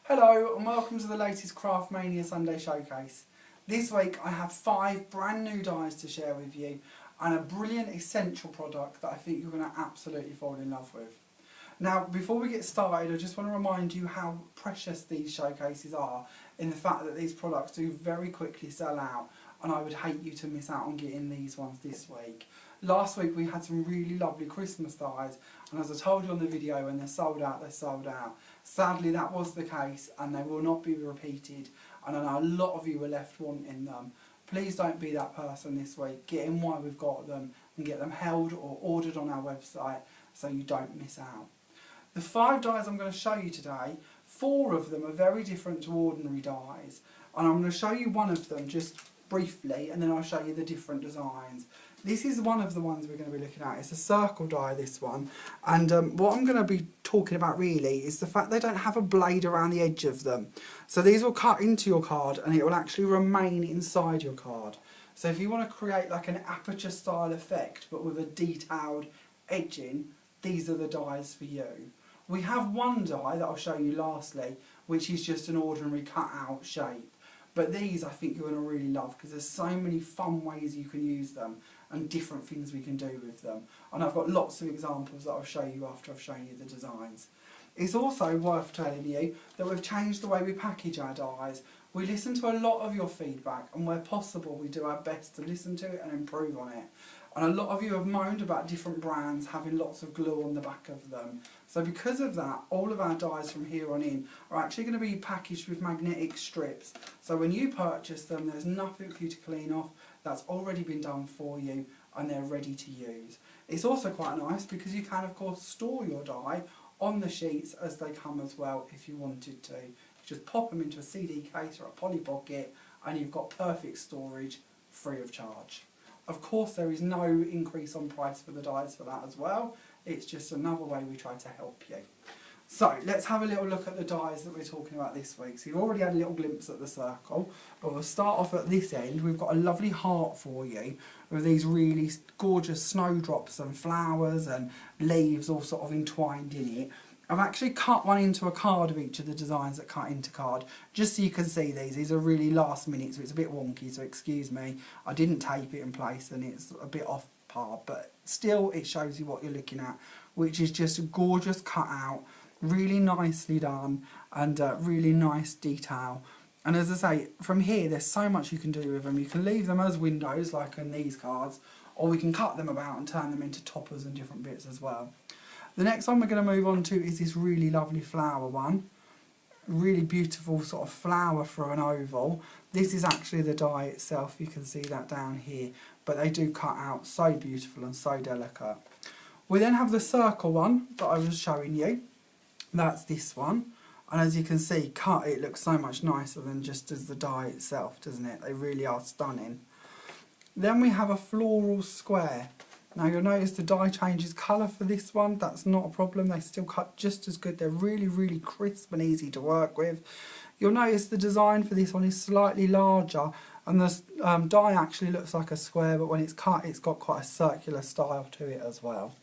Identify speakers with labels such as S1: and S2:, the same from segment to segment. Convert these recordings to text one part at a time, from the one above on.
S1: Hello and welcome to the latest Craft Mania Sunday Showcase. This week I have 5 brand new dies to share with you and a brilliant essential product that I think you're going to absolutely fall in love with. Now before we get started, I just want to remind you how precious these showcases are in the fact that these products do very quickly sell out, and I would hate you to miss out on getting these ones this week. Last week we had some really lovely Christmas dies, and as I told you on the video, when they're sold out, they're sold out. Sadly that was the case and they will not be repeated, and I know a lot of you were left wanting them. Please don't be that person this week. Get in while we've got them and get them held or ordered on our website so you don't miss out. The 5 dies I'm going to show you today, 4 of them are very different to ordinary dies, and I'm going to show you one of them just briefly and then I'll show you the different designs. This is one of the ones we're going to be looking at. It's a circle die, this one, and what I'm going to be talking about really is the fact they don't have a blade around the edge of them. So these will cut into your card and it will actually remain inside your card. So if you want to create like an Aperture style effect but with a detailed edging, these are the dies for you. We have one die that I'll show you lastly, which is just an ordinary cut out shape. But these I think you're going to really love because there's so many fun ways you can use them and different things we can do with them. And I've got lots of examples that I'll show you after I've shown you the designs. It's also worth telling you that we've changed the way we package our dies. We listen to a lot of your feedback, and where possible we do our best to listen to it and improve on it. And a lot of you have moaned about different brands having lots of glue on the back of them. So because of that, all of our dies from here on in are actually going to be packaged with magnetic strips. So when you purchase them, there's nothing for you to clean off. That's already been done for you and they're ready to use. It's also quite nice because you can of course store your die on the sheets as they come as well if you wanted to. You just pop them into a CD case or a Polly Pocket and you've got perfect storage free of charge. Of course there is no increase on price for the dies for that as well. It's just another way we try to help you. So let's have a little look at the dies that we're talking about this week. So you've already had a little glimpse at the circle, but we'll start off at this end. We've got a lovely heart for you with these really gorgeous snowdrops and flowers and leaves all sort of entwined in it. I've actually cut one into a card of each of the designs that cut into card, just so you can see these. These are really last minute, so it's a bit wonky, so excuse me. I didn't tape it in place and it's a bit off par, but still it shows you what you're looking at, which is just a gorgeous cut out, really nicely done, and really nice detail. And as I say, from here there's so much you can do with them. You can leave them as windows like in these cards, or we can cut them about and turn them into toppers and different bits as well. The next one we're going to move on to is this really lovely flower one. Really beautiful sort of flower for an oval. This is actually the die itself, you can see that down here, but they do cut out so beautiful and so delicate. We then have the circle one that I was showing you. That's this one, and as you can see, cut, it looks so much nicer than just as the die itself, doesn't it? They really are stunning. Then we have a floral square. Now you'll notice the die changes colour for this one. That's not a problem, they still cut just as good. They're really, really crisp and easy to work with. You'll notice the design for this one is slightly larger, and the die actually looks like a square, but when it's cut it's got quite a circular style to it as well.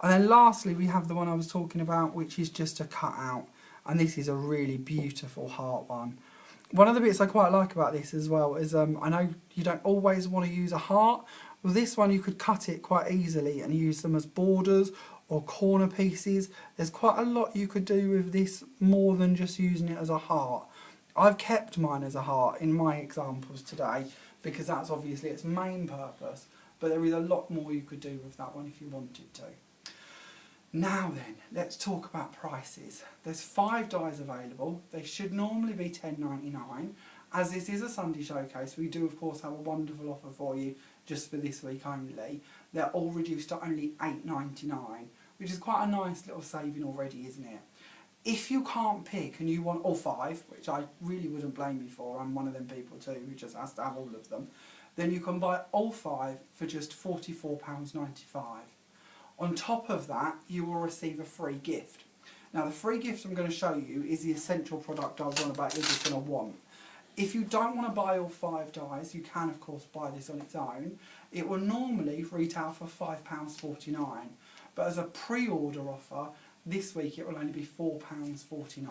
S1: And then lastly we have the one I was talking about, which is just a cut out, and this is a really beautiful heart one. One of the bits I quite like about this as well is I know you don't always want to use a heart. With this one you could cut it quite easily and use them as borders or corner pieces. There's quite a lot you could do with this more than just using it as a heart. I've kept mine as a heart in my examples today because that's obviously its main purpose, but there is a lot more you could do with that one if you wanted to. Now then, let's talk about prices. There's 5 dies available. They should normally be £10.99. As this is a Sunday showcase, we do of course have a wonderful offer for you just for this week only. They're all reduced to only £8.99, which is quite a nice little saving already, isn't it? If you can't pick and you want all 5, which I really wouldn't blame you for, I'm one of them people too who just has to have all of them, then you can buy all 5 for just £44.95. On top of that, you will receive a free gift. Now the free gift I'm going to show you is the essential product I was on about you're just going to want. If you don't want to buy all 5 dies, you can of course buy this on its own. It will normally retail for £5.49, but as a pre-order offer, this week it will only be £4.49.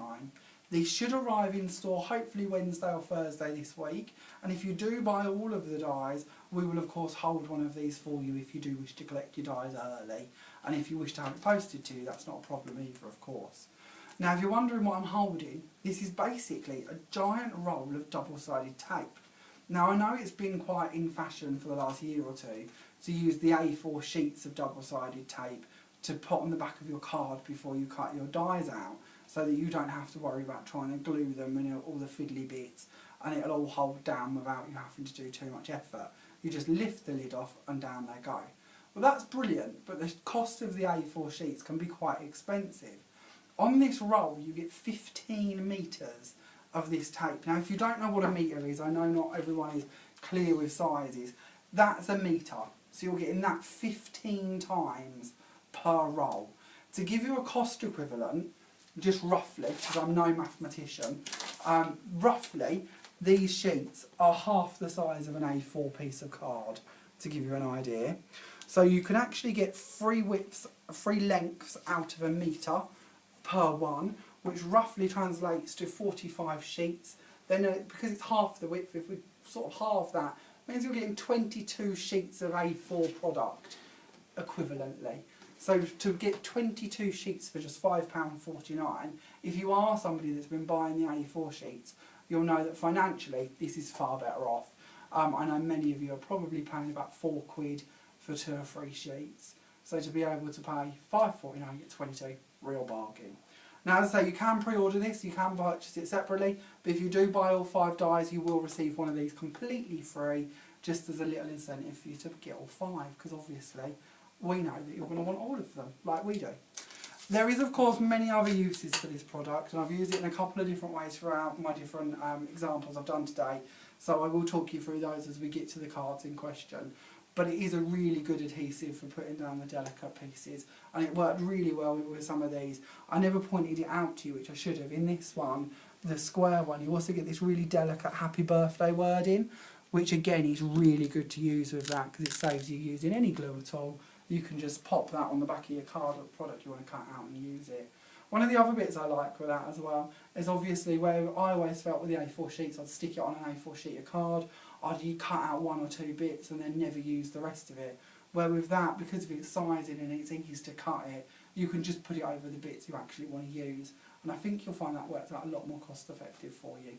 S1: These should arrive in store hopefully Wednesday or Thursday this week, and if you do buy all of the dies, we will of course hold one of these for you if you do wish to collect your dies early, and if you wish to have it posted to you, that's not a problem either, of course. Now if you're wondering what I'm holding, this is basically a giant roll of double-sided tape. Now I know it's been quite in fashion for the last year or two to use the A4 sheets of double-sided tape to put on the back of your card before you cut your dies out, so that you don't have to worry about trying to glue them and all the fiddly bits, and it'll all hold down without you having to do too much effort. You just lift the lid off and down they go. Well, that's brilliant, but the cost of the A4 sheets can be quite expensive. On this roll you get 15 metres of this tape. Now if you don't know what a metre is, I know not everyone is clear with sizes, that's a metre. So you're getting that 15 times per roll. To give you a cost equivalent, just roughly, because I'm no mathematician, roughly these sheets are half the size of an A4 piece of card, to give you an idea. So you can actually get 3 lengths out of a metre per one, which roughly translates to 45 sheets. Then because it's half the width, if we sort of halve that, means you're getting 22 sheets of A4 product equivalently. So to get 22 sheets for just £5.49, if you are somebody that's been buying the A4 sheets, you'll know that financially this is far better off. I know many of you are probably paying about £4 for 2 or 3 sheets. So to be able to pay £5.49, you get 22, real bargain. Now as I say, you can pre-order this, you can purchase it separately, but if you do buy all 5 dies, you will receive one of these completely free, just as a little incentive for you to get all 5, because obviously we know that you're going to want all of them, like we do. There is of course many other uses for this product, and I've used it in a couple of different ways throughout my different examples I've done today, so I will talk you through those as we get to the cards in question. But it is a really good adhesive for putting down the delicate pieces, and it worked really well with some of these. I never pointed it out to you, which I should have. In this one, the square one, you also get this really delicate happy birthday wording, which again is really good to use with that, because it saves you using any glue at all. You can just pop that on the back of your card of the product you want to cut out and use it. One of the other bits I like with that as well is obviously where I always felt with the A4 sheets, I'd stick it on an A4 sheet of card, I'd cut out 1 or 2 bits and then never use the rest of it. Where with that, because of its sizing and it's easy to cut it, you can just put it over the bits you actually want to use. And I think you'll find that works out a lot more cost effective for you.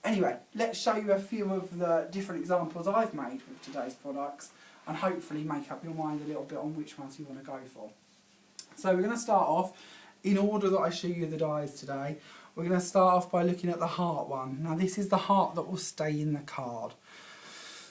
S1: Anyway, let's show you a few of the different examples I've made with today's products, and hopefully make up your mind a little bit on which ones you want to go for. So we're going to start off, in order that I show you the dies today, we're going to start off by looking at the heart one. Now this is the heart that will stay in the card.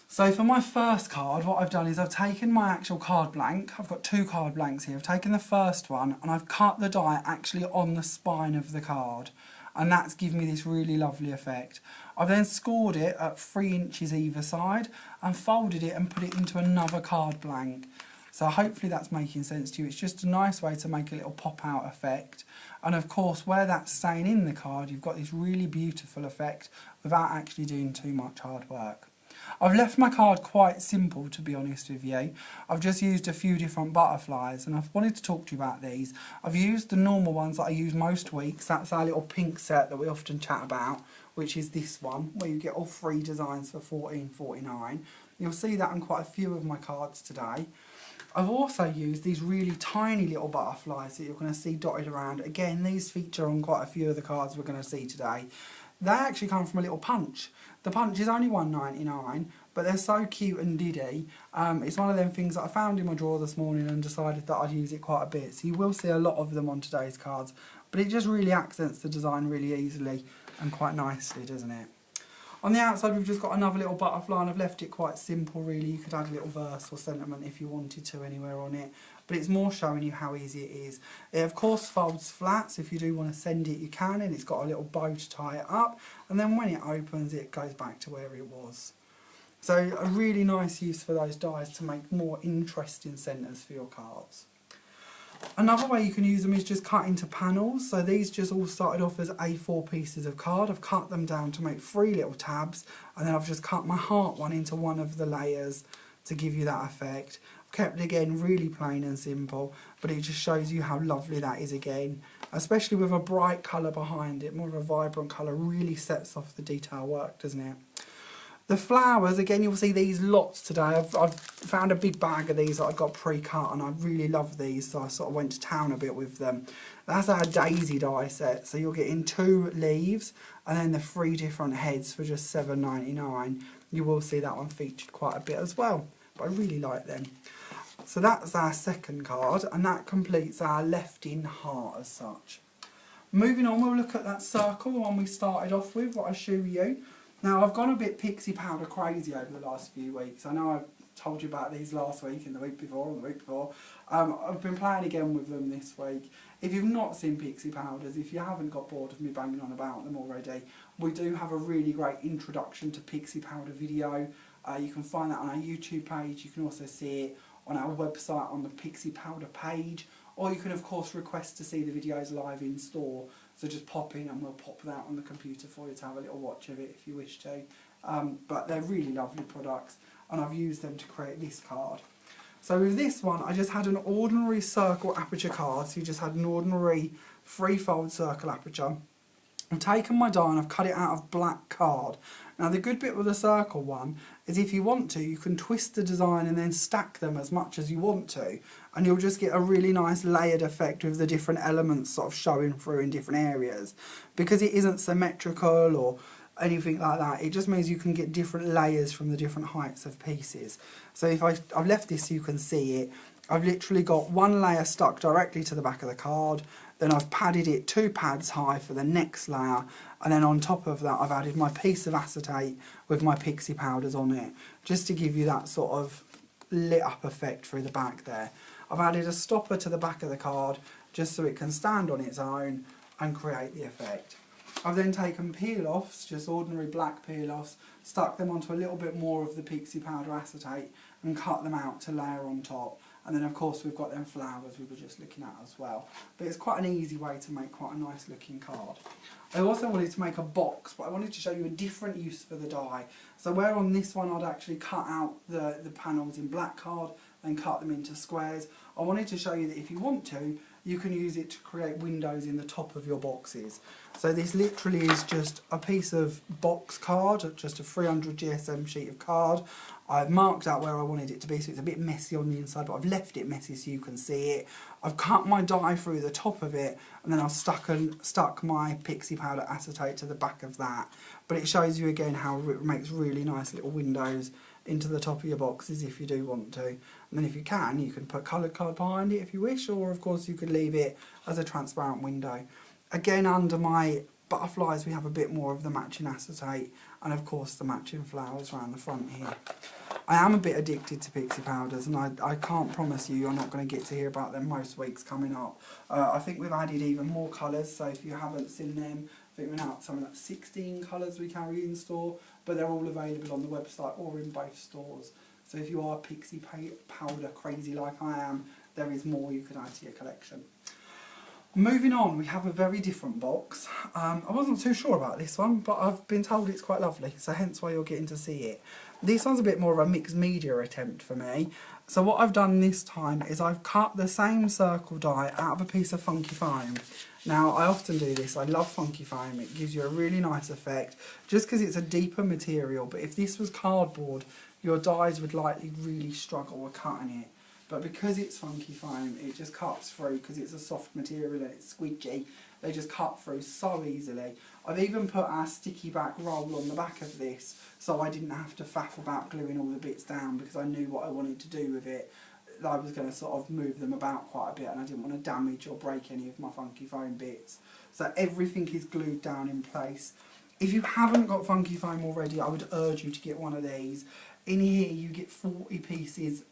S1: So for my first card, what I've done is I've taken my actual card blank. I've got 2 card blanks here. I've taken the first one and I've cut the die actually on the spine of the card, and that's given me this really lovely effect. I've then scored it at 3 inches either side and folded it and put it into another card blank. So hopefully that's making sense to you. It's just a nice way to make a little pop out effect. And of course where that's staying in the card, you've got this really beautiful effect without actually doing too much hard work. I've left my card quite simple, to be honest with you. I've just used a few different butterflies, and I've wanted to talk to you about these. I've used the normal ones that I use most weeks. That's our little pink set that we often chat about, which is this one, where you get all 3 designs for $14.49. You'll see that on quite a few of my cards today. I've also used these really tiny little butterflies that you're going to see dotted around. Again, these feature on quite a few of the cards we're going to see today. They actually come from a little punch. The punch is only $1.99, but they're so cute and diddy. It's one of them things that I found in my drawer this morning and decided that I'd use it quite a bit. So you will see a lot of them on today's cards, but it just really accents the design really easily and quite nicely, doesn't it? On the outside we've just got another little butterfly, and I've left it quite simple really. You could add a little verse or sentiment if you wanted to anywhere on it, but it's more showing you how easy it is. It of course folds flat, so if you do want to send it you can, and it's got a little bow to tie it up, and then when it opens it goes back to where it was. So a really nice use for those dies to make more interesting centres for your cards. Another way you can use them is just cut into panels. So these just all started off as A4 pieces of card. I've cut them down to make 3 little tabs, and then I've just cut my heart one into one of the layers to give you that effect. I've kept again really plain and simple, but it just shows you how lovely that is again, especially with a bright colour behind it. More of a vibrant colour really sets off the detail work, doesn't it? The flowers, again, you'll see these lots today. I've found a big bag of these that I got pre-cut, and I really love these, so I sort of went to town a bit with them. That's our daisy die set, so you're getting 2 leaves and then the 3 different heads for just $7.99. You will see that one featured quite a bit as well, but I really like them. So that's our second card, and that completes our left-in heart as such. Moving on, we'll look at that circle, the one we started off with, what I showed you. Now, I've gone a bit Pixie Powder crazy over the last few weeks. I know I told you about these last week and the week before and the week before. I've been playing again with them this week. If you've not seen Pixie Powders, if you haven't got bored of me banging on about them already, we do have a really great introduction to Pixie Powder video. You can find that on our YouTube page. You can also see it on our website on the Pixie Powder page. Or you can, of course, request to see the videos live in store. So just pop in and we'll pop that on the computer for you to have a little watch of it if you wish to. But they're really lovely products, and I've used them to create this card. So with this one, I just had an ordinary circle aperture card. So you just had an ordinary 3-fold circle aperture. I've taken my die and I've cut it out of black card. Now the good bit with the circle one is if you want to, you can twist the design and then stack them as much as you want to, and you'll just get a really nice layered effect with the different elements sort of showing through in different areas. Because it isn't symmetrical or anything like that, it just means you can get different layers from the different heights of pieces. So if I've left this so you can see it, I've literally got 1 layer stuck directly to the back of the card, then I've padded it 2 pads high for the next layer, and then on top of that I've added my piece of acetate with my Pixie Powders on it, just to give you that sort of lit up effect through the back there. I've added a stopper to the back of the card just so it can stand on its own and create the effect. I've then taken peel-offs, just ordinary black peel-offs, stuck them onto a little bit more of the Pixie Powder acetate and cut them out to layer on top. And then of course we've got them flowers we were just looking at as well. But it's quite an easy way to make quite a nice looking card. I also wanted to make a box, but I wanted to show you a different use for the die. So where on this one I'd actually cut out the panels in black card and cut them into squares, I wanted to show you that if you want to, you can use it to create windows in the top of your boxes. So this literally is just a piece of box card, just a 300 GSM sheet of card. I've marked out where I wanted it to be, so it's a bit messy on the inside, but I've left it messy so you can see it. I've cut my die through the top of it, and then I've stuck my Pixie Powder acetate to the back of that. But it shows you again how it makes really nice little windows into the top of your boxes if you do want to. And then if you can put coloured card behind it if you wish, or of course you could leave it as a transparent window. Again, under my butterflies we have a bit more of the matching acetate, and of course the matching flowers around the front here. I am a bit addicted to Pixie Powders, and I can't promise you're not going to get to hear about them most weeks coming up. I think we've added even more colours, so if you haven't seen them, I think we're now at something like 16 colours we carry in store, but they're all available on the website or in both stores. So if you are Pixie Powder crazy like I am, there is more you can add to your collection. Moving on, we have a very different box. I wasn't too sure about this one, but I've been told it's quite lovely, so hence why you're getting to see it. This one's a bit more of a mixed media attempt for me. So what I've done this time is I've cut the same circle die out of a piece of funky foam. Now, I often do this. I love funky foam. It gives you a really nice effect, just because it's a deeper material. But if this was cardboard, your dies would likely really struggle with cutting it. But because it's funky foam, it just cuts through, because it's a soft material and it's squidgy. They just cut through so easily. I've even put our sticky back roll on the back of this, so I didn't have to faff about gluing all the bits down, because I knew what I wanted to do with it. I was going to sort of move them about quite a bit, and I didn't want to damage or break any of my funky foam bits. So everything is glued down in place. If you haven't got funky foam already, I would urge you to get one of these. In here you get 40 pieces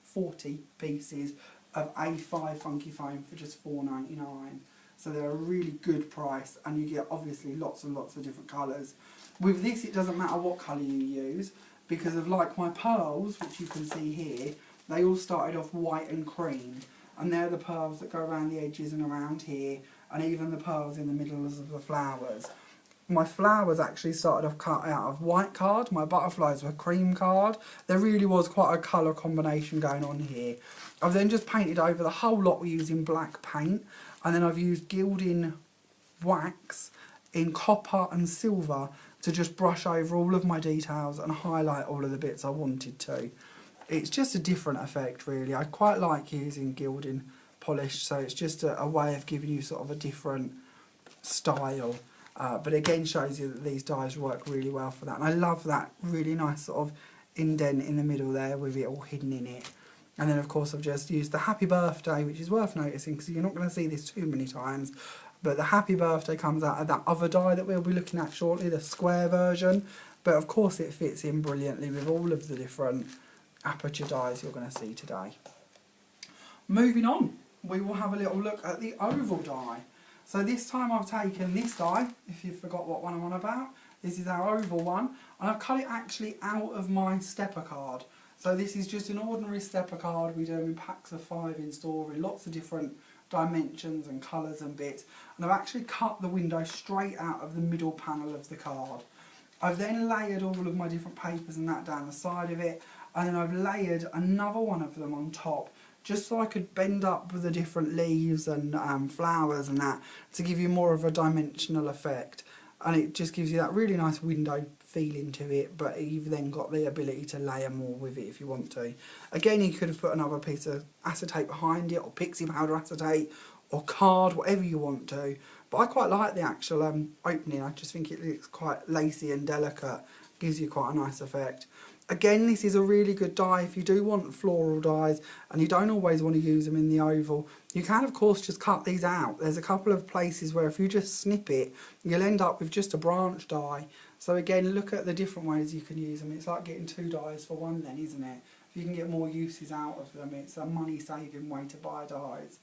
S1: of A5 funky foam for just $4.99. So they're a really good price, and you get obviously lots and lots of different colours. With this it doesn't matter what colour you use, because of like my pearls, which you can see here, they all started off white and cream, and they're the pearls that go around the edges and around here, and even the pearls in the middle of the flowers. My flowers actually started off cut out of white card. My butterflies were cream card. There really was quite a colour combination going on here. I've then just painted over the whole lot using black paint. And then I've used gilding wax in copper and silver to just brush over all of my details and highlight all of the bits I wanted to. It's just a different effect really. I quite like using gilding polish, so it's just a way of giving you sort of a different style. But again shows you that these dyes work really well for that. And I love that really nice sort of indent in the middle there with it all hidden in it. And then of course I've just used the happy birthday, which is worth noticing because you're not going to see this too many times. But the happy birthday comes out of that other dye that we'll be looking at shortly, the square version. But of course it fits in brilliantly with all of the different Aperture dyes you're going to see today. Moving on, we will have a little look at the oval dye. So this time I've taken this dye, if you forgot what one I'm on about. This is our oval one, and I've cut it actually out of my stepper card. So this is just an ordinary stepper card. We do them in packs of 5 in store in lots of different dimensions and colours and bits. And I've actually cut the window straight out of the middle panel of the card. I've then layered all of my different papers and that down the side of it, and then I've layered another one of them on top, just so I could bend up with the different leaves and flowers and that to give you more of a dimensional effect. And it just gives you that really nice window feeling to it, but you've then got the ability to layer more with it if you want to. Again, you could have put another piece of acetate behind it, or Pixie Powder acetate, or card, whatever you want to. But I quite like the actual opening. I just think it looks quite lacy and delicate, gives you quite a nice effect. Again, this is a really good dye if you do want floral dyes and you don't always want to use them in the oval. You can of course just cut these out. There's a couple of places where if you just snip it, you'll end up with just a branch dye. So again, look at the different ways you can use them. It's like getting 2 dyes for one then, isn't it? If you can get more uses out of them, it's a money saving way to buy dyes.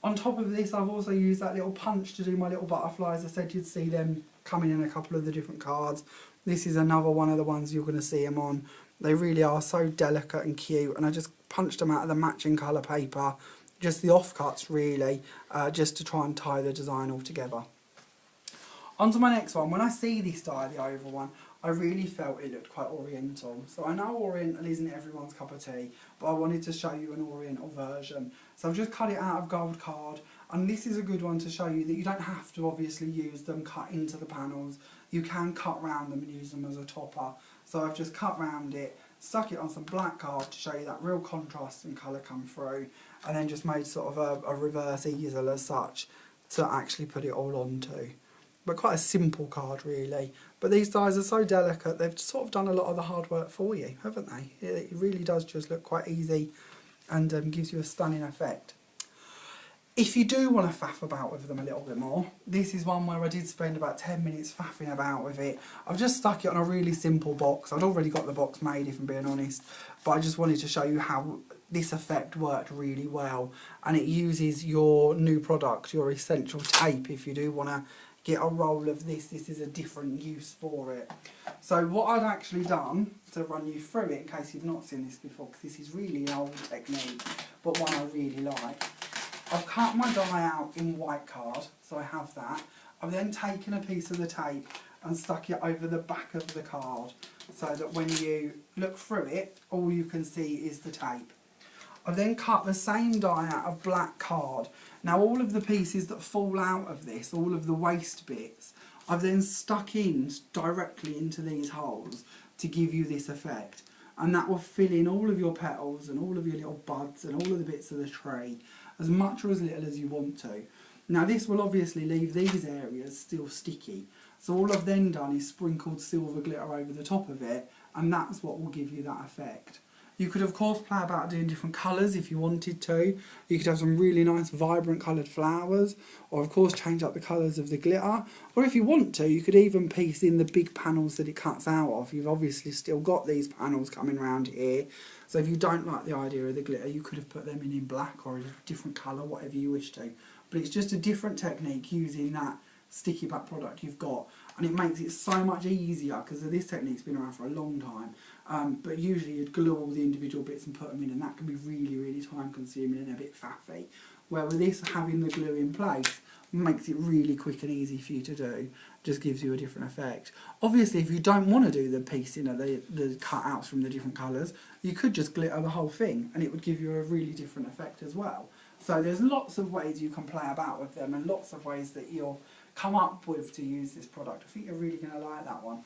S1: On top of this, I've also used that little punch to do my little butterflies. I said you'd see them coming in a couple of the different cards. This is another one of the ones you're going to see them on. They really are so delicate and cute, and I just punched them out of the matching colour paper, just the offcuts really, just to try and tie the design all together. On to my next one. When I see this dye, the oval one, I really felt it looked quite oriental. So I know oriental isn't everyone's cup of tea, but I wanted to show you an oriental version. So I've just cut it out of gold card, and this is a good one to show you that you don't have to obviously use them cut into the panels. You can cut round them and use them as a topper. So I've just cut round it, stuck it on some black card to show you that real contrast and colour come through, and then just made sort of a reverse easel as such to actually put it all onto. But quite a simple card really. But these dyes are so delicate, they've sort of done a lot of the hard work for you, haven't they? It really does just look quite easy and gives you a stunning effect. If you do want to faff about with them a little bit more, this is one where I did spend about 10 minutes faffing about with it. I've just stuck it on a really simple box. I'd already got the box made, if I'm being honest, but I just wanted to show you how this effect worked really well. And it uses your new product, your essential tape, if you do want to get a roll of this. This is a different use for it. So what I've actually done to run you through it, in case you've not seen this before, because this is really an old technique, but one I really like. I've cut my dye out in white card, so I have that. I've then taken a piece of the tape and stuck it over the back of the card, so that when you look through it, all you can see is the tape. I've then cut the same dye out of black card. Now all of the pieces that fall out of this, all of the waste bits, I've then stuck in directly into these holes to give you this effect. And that will fill in all of your petals and all of your little buds and all of the bits of the tree, as much or as little as you want to. Now this will obviously leave these areas still sticky. So all I've then done is sprinkled silver glitter over the top of it, and that's what will give you that effect. You could of course play about doing different colours if you wanted to. You could have some really nice vibrant coloured flowers, or of course change up the colours of the glitter. Or if you want to, you could even piece in the big panels that it cuts out of. You've obviously still got these panels coming around here. So if you don't like the idea of the glitter, you could have put them in black or a different colour, whatever you wish to. But it's just a different technique using that sticky back product you've got, and it makes it so much easier because this technique's been around for a long time. But usually you'd glue all the individual bits and put them in, and that can be really, really time consuming and a bit faffy. Where with this having the glue in place, makes it really quick and easy for you to do. Just gives you a different effect. Obviously, if you don't want to do the piecing or the cutouts from the different colours, you could just glitter the whole thing and it would give you a really different effect as well. So there's lots of ways you can play about with them and lots of ways that you'll come up with to use this product. I think you're really going to like that one.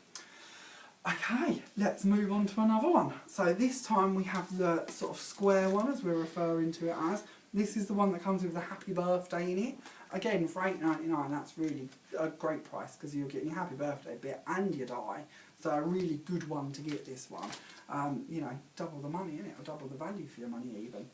S1: Okay, let's move on to another one. So this time we have the sort of square one, as we're referring to it as. This is the one that comes with the happy birthday in it. Again, for $8.99, that's really a great price because you're getting your happy birthday bit and your die. So a really good one to get, this one. You know, double the money in it, or double the value for your money even.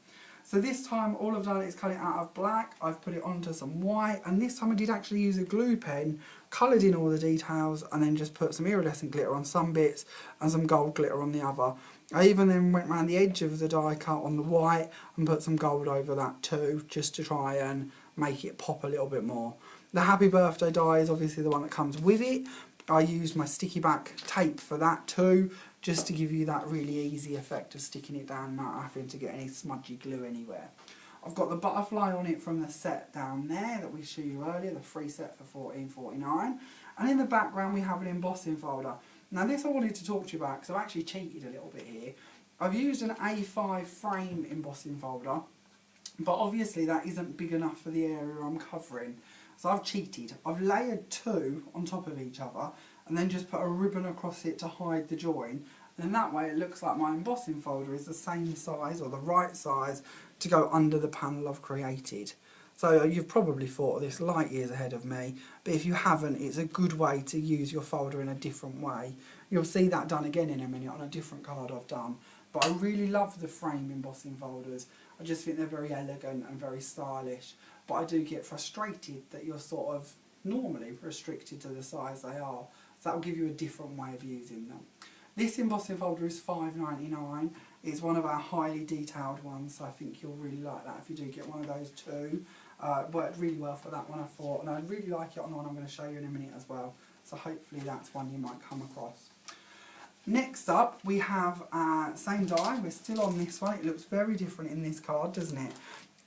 S1: So this time all I've done is cut it out of black, I've put it onto some white, and this time I did actually use a glue pen, coloured in all the details, and then just put some iridescent glitter on some bits and some gold glitter on the other. I even then went around the edge of the die cut on the white and put some gold over that too, just to try and make it pop a little bit more. The happy birthday die is obviously the one that comes with it. I used my sticky back tape for that too, just to give you that really easy effect of sticking it down, not having to get any smudgy glue anywhere. I've got the butterfly on it from the set down there that we showed you earlier, the free set for $14.49. And in the background we have an embossing folder. Now this I wanted to talk to you about because I've actually cheated a little bit here. I've used an A5 frame embossing folder, but obviously that isn't big enough for the area I'm covering. So I've cheated. I've layered two on top of each other and then just put a ribbon across it to hide the join. And that way it looks like my embossing folder is the same size or the right size to go under the panel I've created. So you've probably thought of this light years ahead of me, but if you haven't, it's a good way to use your folder in a different way. You'll see that done again in a minute on a different card I've done. But I really love the frame embossing folders. I just think they're very elegant and very stylish. But I do get frustrated that you're sort of normally restricted to the size they are. So that will give you a different way of using them. This embossing folder is $5.99. It's one of our highly detailed ones, so I think you'll really like that if you do get one of those too. It worked really well for that one, I thought, and I really like it on the one I'm going to show you in a minute as well. So hopefully that's one you might come across. Next up, we have same die. We're still on this one. It looks very different in this card, doesn't it?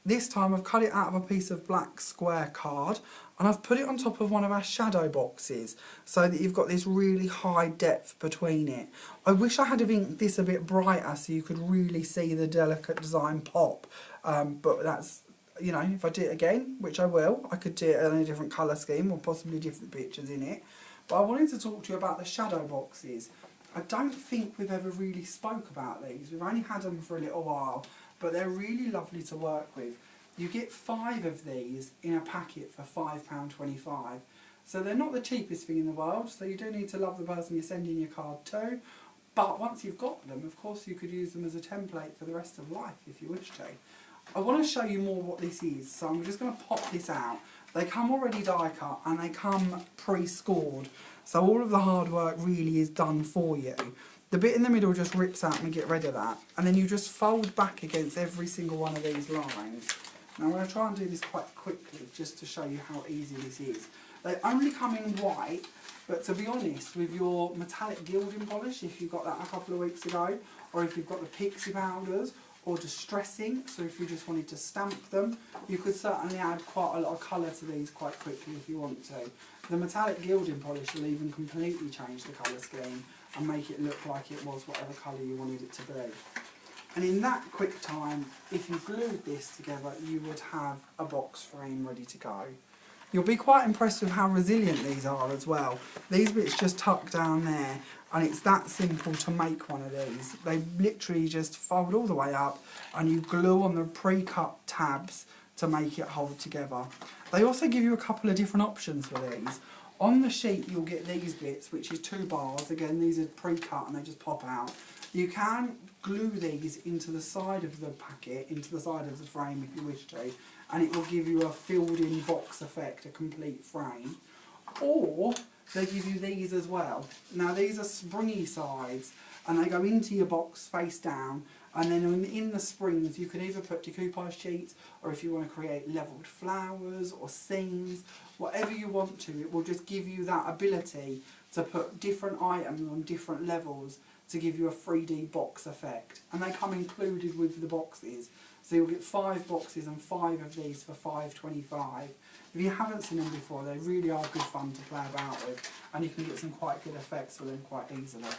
S1: This time I've cut it out of a piece of black square card and I've put it on top of one of our shadow boxes so that you've got this really high depth between it. I wish I had inked this a bit brighter so you could really see the delicate design pop, but that's, you know, if I do it again, which I will, I could do it in a different colour scheme or possibly different pictures in it. But I wanted to talk to you about the shadow boxes. I don't think we've ever really spoke about these. We've only had them for a little while, but they're really lovely to work with. You get 5 of these in a packet for £5.25. So they're not the cheapest thing in the world, so you do need to love the person you're sending your card to. But once you've got them, of course you could use them as a template for the rest of life if you wish to. I want to show you more what this is, so I'm just going to pop this out. They come already die cut and they come pre-scored, so all of the hard work really is done for you. The bit in the middle just rips out and we get rid of that, and then you just fold back against every single one of these lines. Now I'm going to try and do this quite quickly just to show you how easy this is. They only come in white, but to be honest, with your metallic gilding polish, if you got that a couple of weeks ago, or if you've got the Pixie Powders, or distressing, so if you just wanted to stamp them, you could certainly add quite a lot of colour to these quite quickly if you want to. The metallic gilding polish will even completely change the colour scheme and make it look like it was whatever colour you wanted it to be. And in that quick time, if you glued this together, you would have a box frame ready to go. You'll be quite impressed with how resilient these are as well. These bits just tuck down there, and it's that simple to make one of these. They literally just fold all the way up and you glue on the pre-cut tabs to make it hold together. They also give you a couple of different options for these. On the sheet you'll get these bits, which is 2 bars. Again, these are pre-cut and they just pop out. You can glue these into the side of the packet, into the side of the frame if you wish to, and it will give you a filled-in box effect, a complete frame. Or they give you these as well. Now these are springy sides and they go into your box face down, and then in the springs you can either put decoupage sheets, or if you want to create levelled flowers or scenes, whatever you want to, it will just give you that ability to put different items on different levels to give you a 3D box effect. And they come included with the boxes. So you'll get 5 boxes and 5 of these for £5.25. If you haven't seen them before, they really are good fun to play about with, and you can get some quite good effects with them quite easily.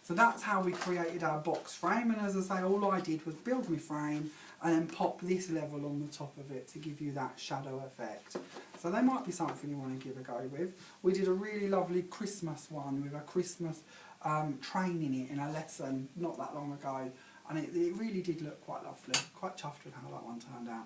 S1: So that's how we created our box frame, and as I say, all I did was build my frame and then pop this level on the top of it to give you that shadow effect. So they might be something you want to give a go with. We did a really lovely Christmas one with a Christmas train in it in a lesson not that long ago, and it really did look quite lovely. Quite chuffed with how that one turned out.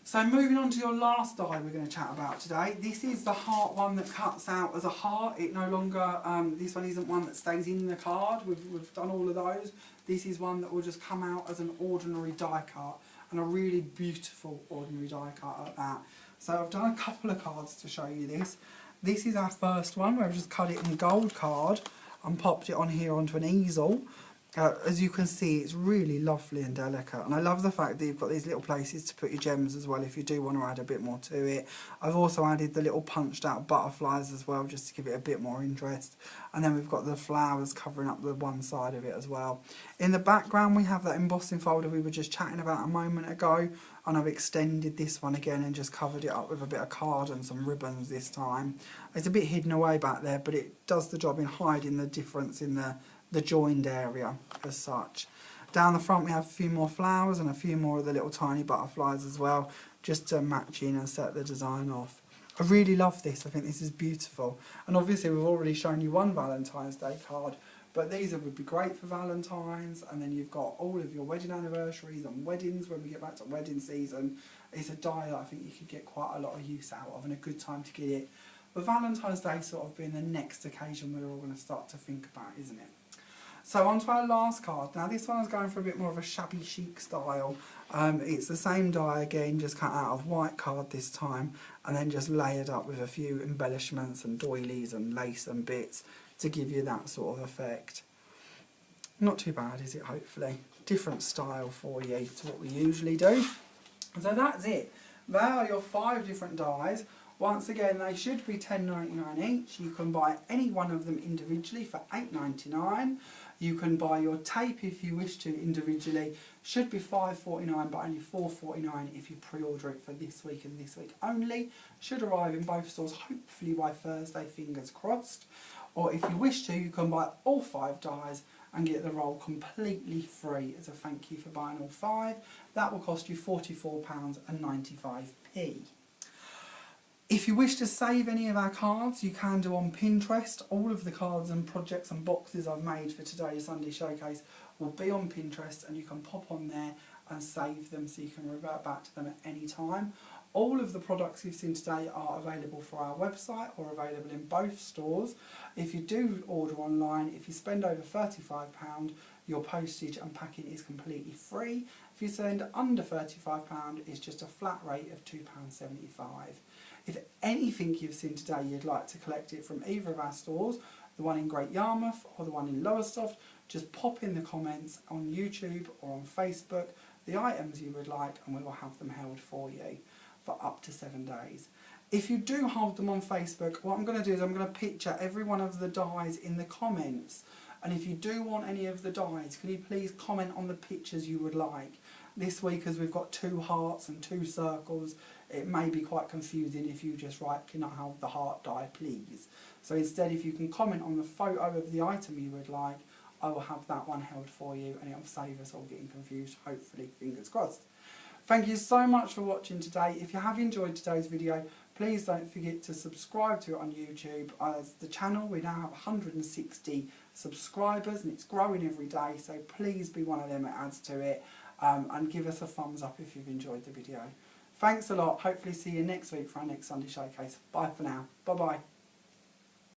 S1: So moving on to your last die we're going to chat about today. This is the heart one that cuts out as a heart. It no longer, this one isn't one that stays in the card. We've done all of those. This is one that will just come out as an ordinary die cut, and a really beautiful ordinary die cut at that. So I've done a couple of cards to show you this. This is our first one where I've just cut it in gold card and popped it on here onto an easel. As you can see, it's really lovely and delicate, and I love the fact that you've got these little places to put your gems as well if you do want to add a bit more to it. I've also added the little punched out butterflies as well, just to give it a bit more interest, and then we've got the flowers covering up the one side of it as well. In the background we have that embossing folder we were just chatting about a moment ago, and I've extended this one again and just covered it up with a bit of card and some ribbons this time. It's a bit hidden away back there, but it does the job in hiding the difference in the joined area as such. Down the front we have a few more flowers and a few more of the little tiny butterflies as well, just to match in and set the design off. I really love this. I think this is beautiful, and obviously we've already shown you one Valentine's Day card, but these would be great for Valentine's, and then you've got all of your wedding anniversaries and weddings when we get back to wedding season. It's a die that I think you could get quite a lot of use out of, and a good time to get it. But Valentine's Day sort of being the next occasion we're all going to start to think about, isn't it? So on to our last card. Now this one is going for a bit more of a shabby chic style. It's the same die again, just cut out of white card this time, and then just layered up with a few embellishments and doilies and lace and bits to give you that sort of effect. Not too bad, is it, hopefully? Different style for you to what we usually do. So that's it. There are your 5 different dies. Once again, they should be £10.99 each. You can buy any one of them individually for £8.99. You can buy your tape if you wish to individually. Should be £5.49 but only £4.49 if you pre-order it for this week and this week only. Should arrive in both stores hopefully by Thursday, fingers crossed. Or if you wish to, you can buy all 5 dies and get the roll completely free as a thank you for buying all 5. That will cost you £44.95. If you wish to save any of our cards, you can do on Pinterest. All of the cards and projects and boxes I've made for today's Sunday Showcase will be on Pinterest, and you can pop on there and save them so you can revert back to them at any time. All of the products you've seen today are available for our website or available in both stores. If you do order online, if you spend over £35, your postage and packing is completely free. If you spend under £35, it's just a flat rate of £2.75. If anything you've seen today you'd like to collect it from either of our stores, the one in Great Yarmouth or the one in Lowestoft, just pop in the comments on YouTube or on Facebook the items you would like, and we will have them held for you for up to 7 days. If you do hold them on Facebook, what I'm going to do is I'm going to picture every one of the dies in the comments, and if you do want any of the dies, can you please comment on the pictures you would like. This week, as we've got 2 hearts and 2 circles, it may be quite confusing if you just write, "Can I have the heart die, please?" So instead, if you can comment on the photo of the item you would like, I will have that one held for you, and it will save us all getting confused, hopefully, fingers crossed. Thank you so much for watching today. If you have enjoyed today's video, please don't forget to subscribe to it on YouTube. As the channel, we now have 160 subscribers, and it's growing every day, so please be one of them that adds to it, and give us a thumbs up if you've enjoyed the video. Thanks a lot. Hopefully see you next week for our next Sunday Showcase. Bye for now. Bye bye.